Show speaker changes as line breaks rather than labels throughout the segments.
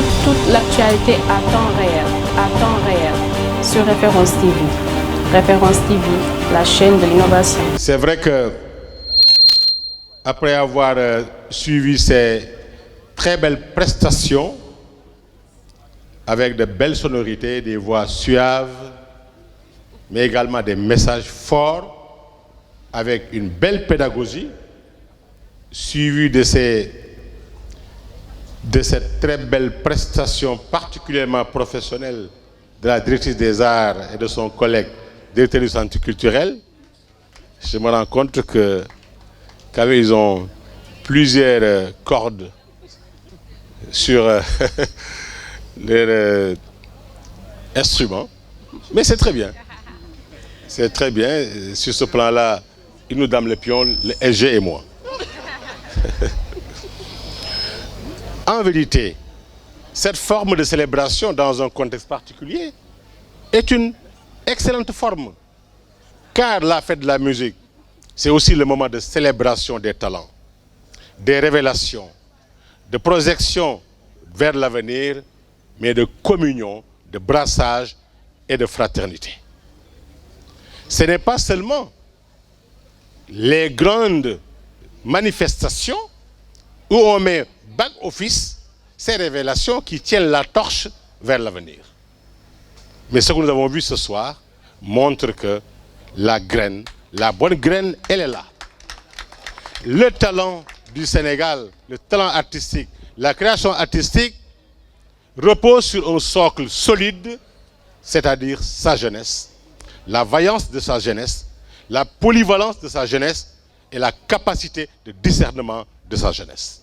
toute l'actualité à temps réel, sur Référence TV. Référence TV, la chaîne de l'innovation.
C'est vrai que, après avoir suivi ces très belles prestations, avec de belles sonorités, des voix suaves, mais également des messages forts, avec une belle pédagogie, suivi de cette très belle prestation particulièrement professionnelle de la directrice des arts et de son collègue directeur du centre culturel, je me rends compte qu'ils ont plusieurs cordes sur leur instrument, mais c'est très bien. C'est très bien. Sur ce plan-là, ils nous donnent le pion, le SG et moi. En vérité, cette forme de célébration dans un contexte particulier est une excellente forme, car la fête de la musique, c'est aussi le moment de célébration des talents, des révélations, de projection vers l'avenir, mais de communion, de brassage et de fraternité. Ce n'est pas seulement les grandes manifestations où on met back-office ces révélations qui tiennent la torche vers l'avenir. Mais ce que nous avons vu ce soir montre que la graine, la bonne graine, elle est là. Le talent du Sénégal, le talent artistique, la création artistique repose sur un socle solide, c'est-à-dire sa jeunesse, la vaillance de sa jeunesse, la polyvalence de sa jeunesse et la capacité de discernement de sa jeunesse.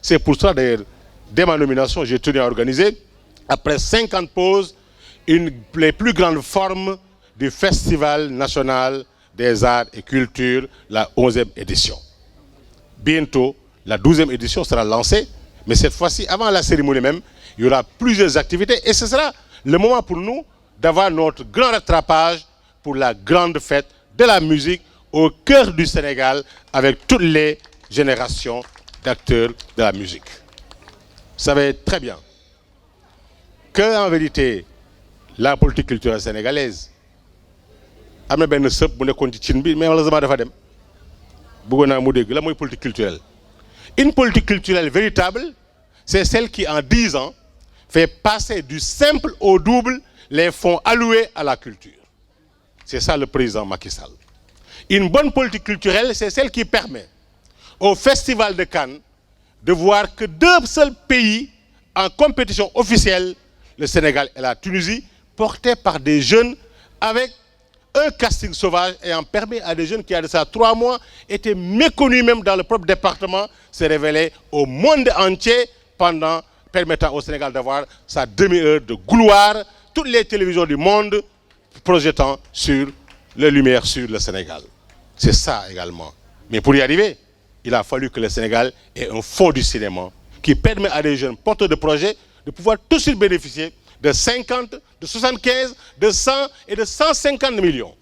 C'est pour ça, d'ailleurs, dès ma nomination, j'ai tenu à organiser, après 50 pauses, les plus grandes formes du Festival national des arts et cultures, la 11e édition. Bientôt, la 12e édition sera lancée, mais cette fois-ci, avant la cérémonie même, il y aura plusieurs activités et ce sera le moment pour nous d'avoir notre grand rattrapage pour la grande fête de la musique au cœur du Sénégal avec toutes les générations d'acteurs de la musique. Vous savez très bien qu'en vérité, la politique culturelle sénégalaise a ben sëb bu nekkoon ci cin bi mais malheureusement dafa dem bëggoon naa mu dégg la mooy politique culturelle. Une politique culturelle véritable, c'est celle qui en 10 ans fait passer du simple au double les fonds alloués à la culture. C'est ça le président Macky Sall. Une bonne politique culturelle, c'est celle qui permet au Festival de Cannes de voir que 2 seuls pays en compétition officielle, le Sénégal et la Tunisie, portés par des jeunes avec un casting sauvage ayant permis à des jeunes qui, à de ça 3 mois, étaient méconnus même dans le propre département, se révéler au monde entier permettant au Sénégal d'avoir sa demi-heure de gloire, toutes les télévisions du monde projetant les lumières sur le Sénégal. C'est ça également. Mais pour y arriver, il a fallu que le Sénégal ait un fonds du cinéma qui permet à des jeunes porteurs de projets de pouvoir tout de suite bénéficier de 50, de 75, de 100 et de 150 millions.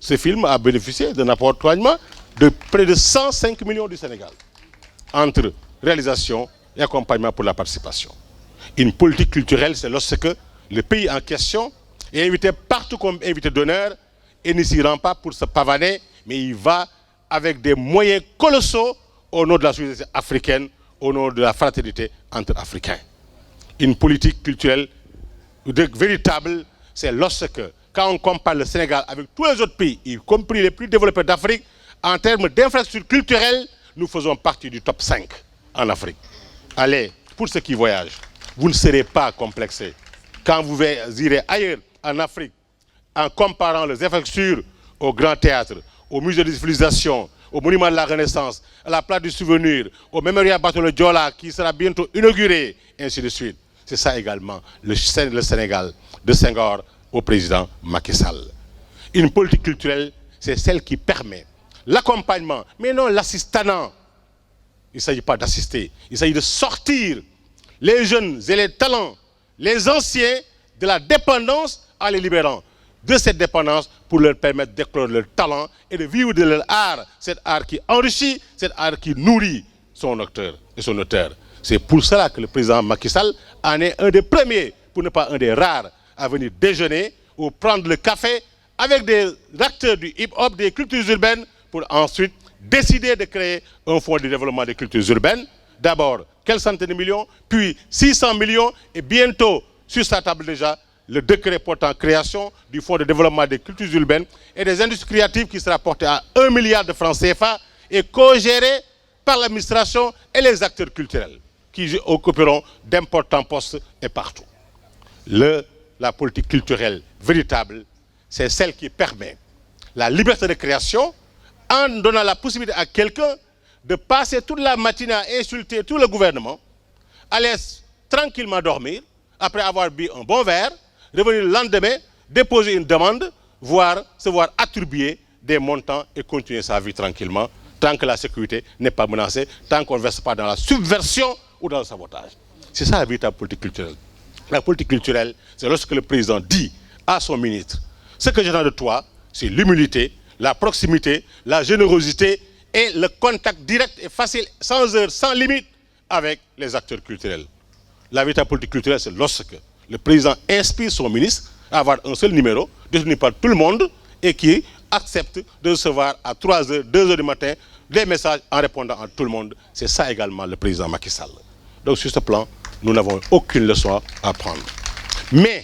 Ce film a bénéficié d'un accompagnement de près de 105 millions du Sénégal, entre réalisation et accompagnement pour la participation. Une politique culturelle, c'est lorsque le pays en question est invité partout comme invité d'honneur et ne s'y rend pas pour se pavaner, mais il va avec des moyens colossaux au nom de la société africaine, au nom de la fraternité entre Africains. Une politique culturelle véritable, c'est lorsque, quand on compare le Sénégal avec tous les autres pays, y compris les plus développés d'Afrique, en termes d'infrastructures culturelles, nous faisons partie du top 5 en Afrique. Allez, pour ceux qui voyagent, vous ne serez pas complexés. Quand vous irez ailleurs en Afrique, en comparant les infrastructures au Grand Théâtre, au Musée de la Civilisation, au Monument de la Renaissance, à la Place du Souvenir, au Mémorial Bartholomé Diola qui sera bientôt inauguré, et ainsi de suite. C'est ça également le Sénégal de Senghor au président Macky Sall. Une politique culturelle, c'est celle qui permet l'accompagnement, mais non l'assistanat. Il ne s'agit pas d'assister, il s'agit de sortir les jeunes et les talents, les anciens de la dépendance en les libérant de cette dépendance pour leur permettre d'éclore leur talent et de vivre de leur art, cet art qui enrichit, cet art qui nourrit son auteur et son auteur. C'est pour cela que le président Macky Sall en est un des premiers, pour ne pas un des rares, à venir déjeuner ou prendre le café avec des acteurs du hip-hop, des cultures urbaines, pour ensuite décider de créer un fonds de développement des cultures urbaines. D'abord, quelques centaines de millions, puis 600 millions, et bientôt, sur sa table déjà, le décret portant création du fonds de développement des cultures urbaines et des industries créatives qui sera porté à 1 milliard de francs CFA et co-géré par l'administration et les acteurs culturels qui occuperont d'importants postes et partout. La politique culturelle véritable, c'est celle qui permet la liberté de création en donnant la possibilité à quelqu'un de passer toute la matinée à insulter tout le gouvernement, aller tranquillement dormir, après avoir bu un bon verre, revenir le lendemain, déposer une demande, se voir attribuer des montants et continuer sa vie tranquillement, tant que la sécurité n'est pas menacée, tant qu'on ne verse pas dans la subversion ou dans le sabotage. C'est ça la véritable politique culturelle. La politique culturelle, c'est lorsque le président dit à son ministre, ce que j'attends de toi, c'est l'humilité, la proximité, la générosité et le contact direct et facile, sans heure, sans limite, avec les acteurs culturels. La véritable politique culturelle, c'est lorsque le président inspire son ministre à avoir un seul numéro, détenu par tout le monde, et qui accepte de recevoir à 3 heures, 2 heures du matin, des messages en répondant à tout le monde. C'est ça également le président Macky Sall. Donc sur ce plan, nous n'avons aucune leçon à prendre. Mais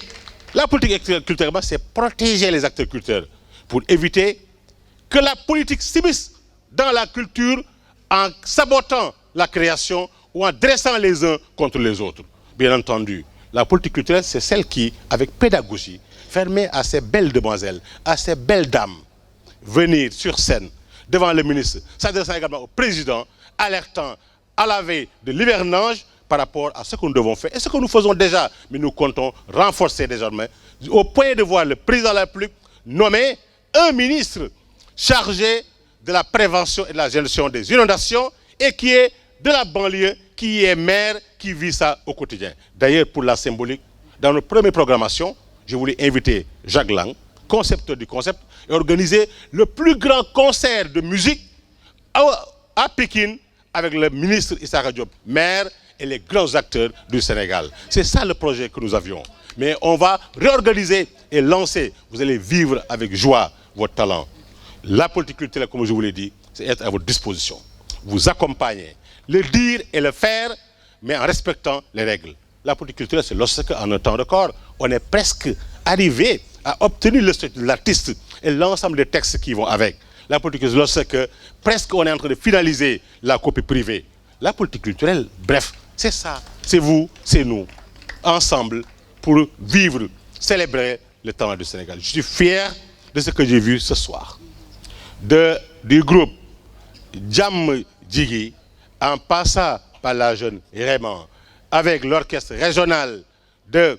la politique culturelle, c'est protéger les acteurs culturels pour éviter que la politique s'immisce dans la culture en sabotant la création ou en dressant les uns contre les autres. Bien entendu, la politique culturelle, c'est celle qui, avec pédagogie, permet à ces belles demoiselles, à ces belles dames, venir sur scène devant le ministre, s'adressant également au président, alertant à la veille de l'hivernage par rapport à ce que nous devons faire et ce que nous faisons déjà, mais nous comptons renforcer désormais, au point de voir le président de la République nommer un ministre chargé de la prévention et de la gestion des inondations et qui est de la banlieue, qui est maire, qui vit ça au quotidien. D'ailleurs, pour la symbolique, dans notre première programmation, je voulais inviter Jacques Lang, concepteur du concept, et organiser le plus grand concert de musique à Pékin avec le ministre Issa Diop, maire, et les grands acteurs du Sénégal. C'est ça le projet que nous avions. Mais on va réorganiser et lancer. Vous allez vivre avec joie votre talent. La politique culturelle, comme je vous l'ai dit, c'est être à votre disposition. Vous accompagner, le dire et le faire, mais en respectant les règles. La politique culturelle, c'est lorsque, en un temps record, on est presque arrivé à obtenir le statut de l'artiste et l'ensemble des textes qui vont avec. La politique culturelle, lorsque presque on est en train de finaliser la copie privée. La politique culturelle, bref, c'est ça, c'est vous, c'est nous, ensemble, pour vivre, célébrer le talent du Sénégal. Je suis fier de ce que j'ai vu ce soir. Du groupe Jam Djigi, en passant par la jeune Raymond, avec l'orchestre régional de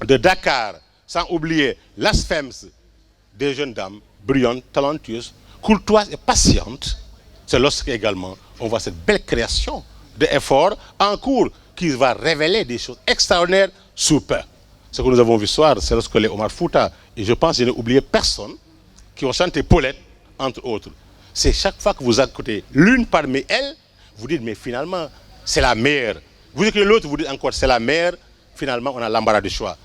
Dakar, sans oublier l'ASFEMS, des jeunes dames brillantes, talentueuses, courtoises et patientes. C'est lorsque également on voit cette belle création d'efforts en cours qui va révéler des choses extraordinaires sous peu. Ce que nous avons vu ce soir, c'est lorsque les Omar Fouta, et je pense que je n'ai oublié personne, qui ont chanté Paulette, entre autres. C'est chaque fois que vous écoutez l'une parmi elles, vous dites, mais finalement, c'est la meilleure. Vous écoutez l'autre, vous dites encore, c'est la meilleure. Finalement, on a l'embarras du choix.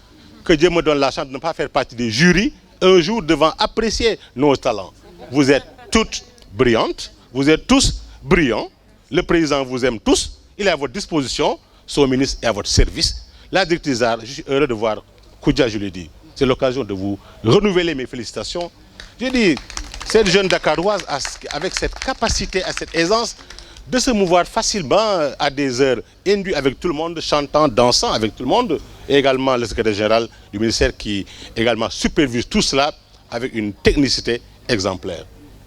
Que Dieu me donne la chance de ne pas faire partie des jurys, un jour devant apprécier nos talents. Vous êtes toutes brillantes, vous êtes tous brillants. Le président vous aime tous, il est à votre disposition, son ministre est à votre service. La directrice d'art, je suis heureux de voir Koudia, je l'ai dit. C'est l'occasion de vous renouveler mes félicitations. Je dis, cette jeune Dakaroise, avec cette capacité, à cette aisance, de se mouvoir facilement à des heures indues avec tout le monde, chantant, dansant avec tout le monde, et également le secrétaire général du ministère qui également supervise tout cela avec une technicité exemplaire.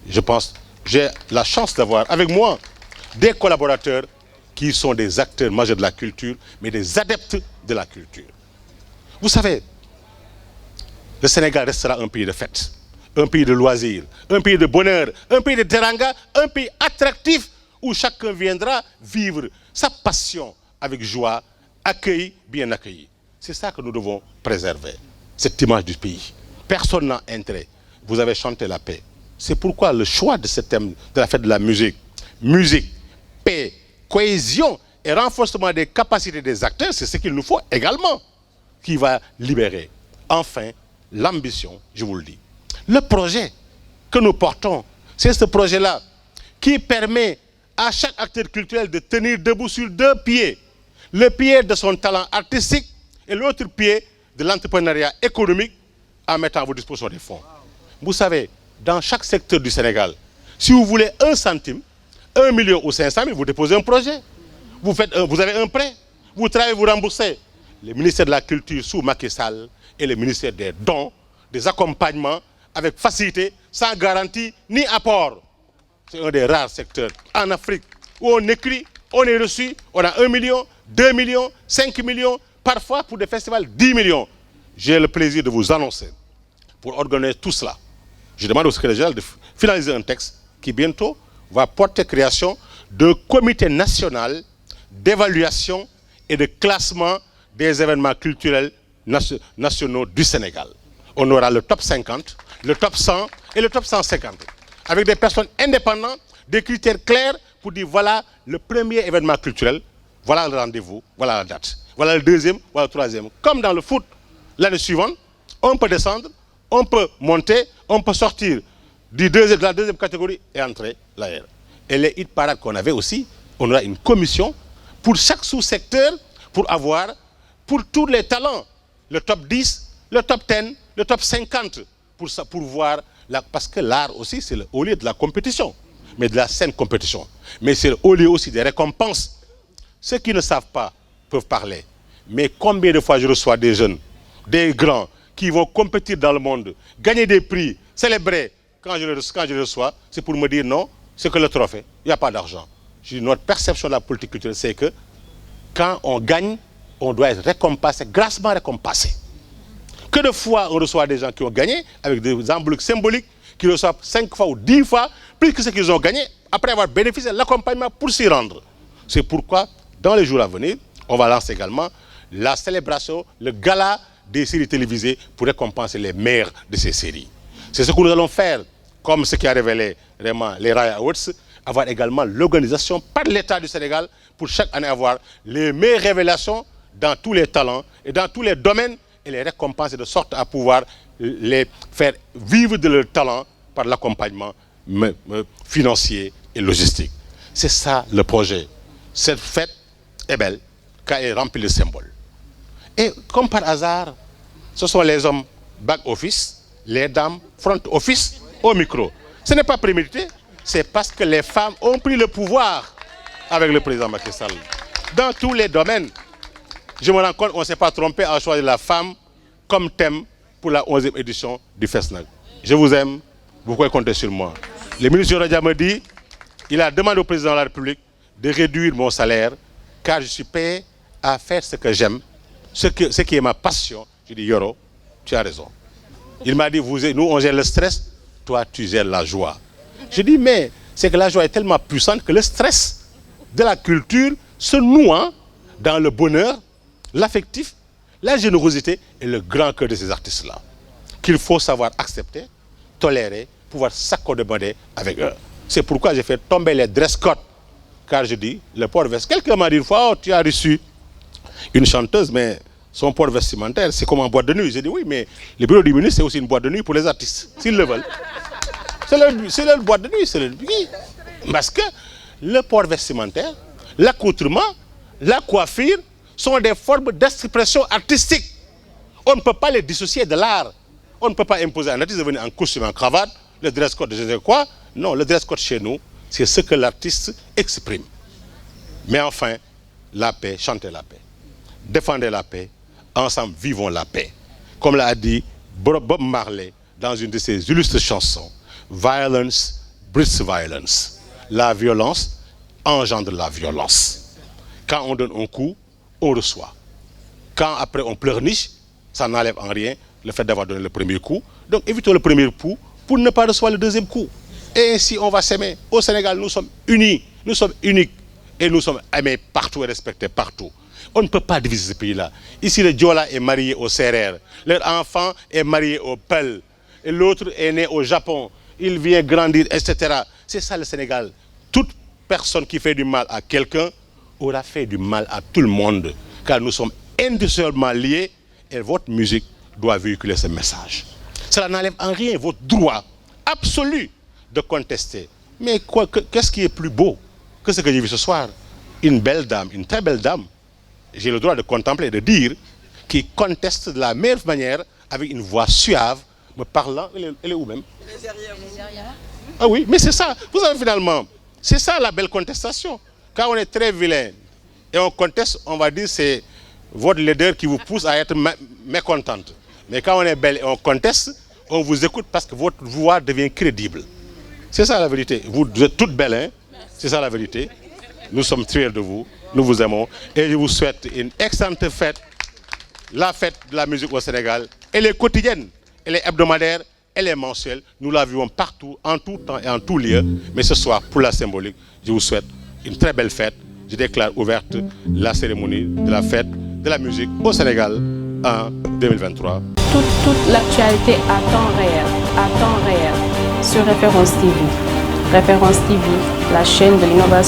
Je pense, j'ai la chance d'avoir avec moi des collaborateurs qui sont des acteurs majeurs de la culture, mais des adeptes de la culture. Vous savez, le Sénégal restera un pays de fête, un pays de loisirs, un pays de bonheur, un pays de teranga, un pays attractif où chacun viendra vivre sa passion avec joie, accueilli, bien accueilli. C'est ça que nous devons préserver, cette image du pays. Personne n'a intérêt. Vous avez chanté la paix. C'est pourquoi le choix de ce thème de la fête de la musique, paix, cohésion et renforcement des capacités des acteurs, c'est ce qu'il nous faut également, qui va libérer. Enfin, l'ambition, je vous le dis. Le projet que nous portons, c'est ce projet-là qui permet à chaque acteur culturel de tenir debout sur deux pieds. Le pied de son talent artistique et l'autre pied de l'entrepreneuriat économique en mettant à votre disposition des fonds. Vous savez, dans chaque secteur du Sénégal, si vous voulez 1 centime, 1 million ou 500 000, vous déposez un projet. Vous avez un prêt, vous travaillez, vous remboursez. Le ministère de la Culture sous Macky Sall et le ministère des dons, des accompagnements avec facilité, sans garantie ni apport. C'est un des rares secteurs en Afrique où on écrit, on est reçu, on a 1 million, 2 millions, 5 millions, parfois pour des festivals 10 millions. J'ai le plaisir de vous annoncer, pour organiser tout cela, je demande au secrétaire général de finaliser un texte qui bientôt va porter création d'un comité national d'évaluation et de classement des événements culturels nationaux du Sénégal. On aura le top 50, le top 100 et le top 150, avec des personnes indépendantes, des critères clairs pour dire voilà le premier événement culturel, voilà le rendez-vous, voilà la date, voilà le deuxième, voilà le troisième. Comme dans le foot, l'année suivante, on peut descendre, on peut monter, on peut sortir de la deuxième catégorie et entrer l'ailleurs. Et les hit parades qu'on avait aussi, on aura une commission pour chaque sous-secteur pour avoir, pour tous les talents, le top 10, le top 10, le top 50, pour voir, parce que l'art aussi, c'est le haut lieu de la compétition, mais de la saine compétition. Mais c'est le haut lieu aussi des récompenses. Ceux qui ne savent pas peuvent parler. Mais combien de fois je reçois des jeunes, des grands, qui vont compétir dans le monde, gagner des prix, célébrer. Quand je les reçois, c'est pour me dire non, c'est que le trophée, il n'y a pas d'argent. Notre perception de la politique culturelle, c'est que quand on gagne, on doit être récompensé, grassement récompensé. Que de fois on reçoit des gens qui ont gagné avec des enveloppes symboliques, qui reçoivent 5 fois ou 10 fois plus que ce qu'ils ont gagné après avoir bénéficié de l'accompagnement pour s'y rendre. C'est pourquoi, dans les jours à venir, on va lancer également la célébration, le gala des séries télévisées pour récompenser les meilleurs de ces séries. C'est ce que nous allons faire, comme ce qui a révélé vraiment les Raya Awards, avoir également l'organisation par l'État du Sénégal pour chaque année avoir les meilleures révélations dans tous les talents et dans tous les domaines et les récompenser de sorte à pouvoir les faire vivre de leur talent par l'accompagnement financier et logistique. C'est ça le projet. Cette fête est belle car elle remplit le symbole. Et comme par hasard, ce sont les hommes back office, les dames front office au micro. Ce n'est pas prémédité, c'est parce que les femmes ont pris le pouvoir avec le président Macky Sall. Dans tous les domaines, je me rends compte qu'on ne s'est pas trompé à choisir la femme comme thème pour la 11e édition du FESNAC. Je vous aime, vous pouvez compter sur moi. Le ministre Yoro me dit, il a demandé au président de la République de réduire mon salaire car je suis payé à faire ce que j'aime, ce qui est ma passion. Je dis Yoro, tu as raison. Il m'a dit, nous on gère le stress, toi tu gères la joie. Je dis mais c'est que la joie est tellement puissante que le stress de la culture se noue dans le bonheur, l'affectif, la générosité et le grand cœur de ces artistes-là. Qu'il faut savoir accepter, tolérer, pouvoir s'accommoder avec eux. C'est pourquoi j'ai fait tomber les dress codes. Car je dis, le port vestimentaire, quelqu'un m'a dit une fois, oh, tu as reçu une chanteuse, mais son port vestimentaire, c'est comme en boîte de nuit. J'ai dit oui, mais le bureau du ministre, c'est aussi une boîte de nuit pour les artistes, s'ils le veulent. C'est leur boîte de nuit, c'est leur nuit. Parce que le port vestimentaire, l'accoutrement, la coiffure sont des formes d'expression artistique. On ne peut pas les dissocier de l'art. On ne peut pas imposer à un artiste de venir en costume, en cravate, le dress code de je ne sais quoi. Non, le dress code chez nous, c'est ce que l'artiste exprime. Mais enfin, la paix, chantez la paix. Défendez la paix. Ensemble, vivons la paix. Comme l'a dit Bob Marley dans une de ses illustres chansons, Violence breeds violence. La violence engendre la violence. Quand on donne un coup, on reçoit. Quand après on pleurniche, ça n'enlève en rien le fait d'avoir donné le premier coup. Donc évitons le premier coup pour ne pas recevoir le deuxième coup. Et ainsi on va s'aimer. Au Sénégal, nous sommes unis, nous sommes uniques et nous sommes aimés partout et respectés partout. On ne peut pas diviser ce pays-là. Ici, le Diola est marié au Serer, leur enfant est marié au Peul, et l'autre est né au Japon. Il vient grandir, etc. C'est ça le Sénégal. Toute personne qui fait du mal à quelqu'un aura fait du mal à tout le monde, car nous sommes indissociablement liés et votre musique doit véhiculer ce message. Cela n'enlève en rien votre droit absolu de contester. Mais qu'est-ce qui est plus beau que ce que j'ai vu ce soir? Une belle dame, une très belle dame, j'ai le droit de contempler et de dire, qui conteste de la meilleure manière, avec une voix suave, me parlant. Elle est où même? Elle est derrière. Ah oui, mais c'est ça. Vous savez, finalement, c'est ça la belle contestation. Quand on est très vilain et on conteste, on va dire c'est votre leader qui vous pousse à être mécontente. Mais quand on est belle et on conteste, on vous écoute parce que votre voix devient crédible. C'est ça la vérité. Vous êtes toutes belles, hein? C'est ça la vérité. Nous sommes fiers de vous, nous vous aimons et je vous souhaite une excellente fête. La fête de la musique au Sénégal, elle est quotidienne, elle est hebdomadaire, elle est mensuelle. Nous la vivons partout, en tout temps et en tout lieu. Mais ce soir, pour la symbolique, je vous souhaite une très belle fête. Je déclare ouverte la cérémonie de la fête de la musique au Sénégal en 2023.
Toute l'actualité à temps réel, sur Référence TV. Référence TV, la chaîne de l'innovation.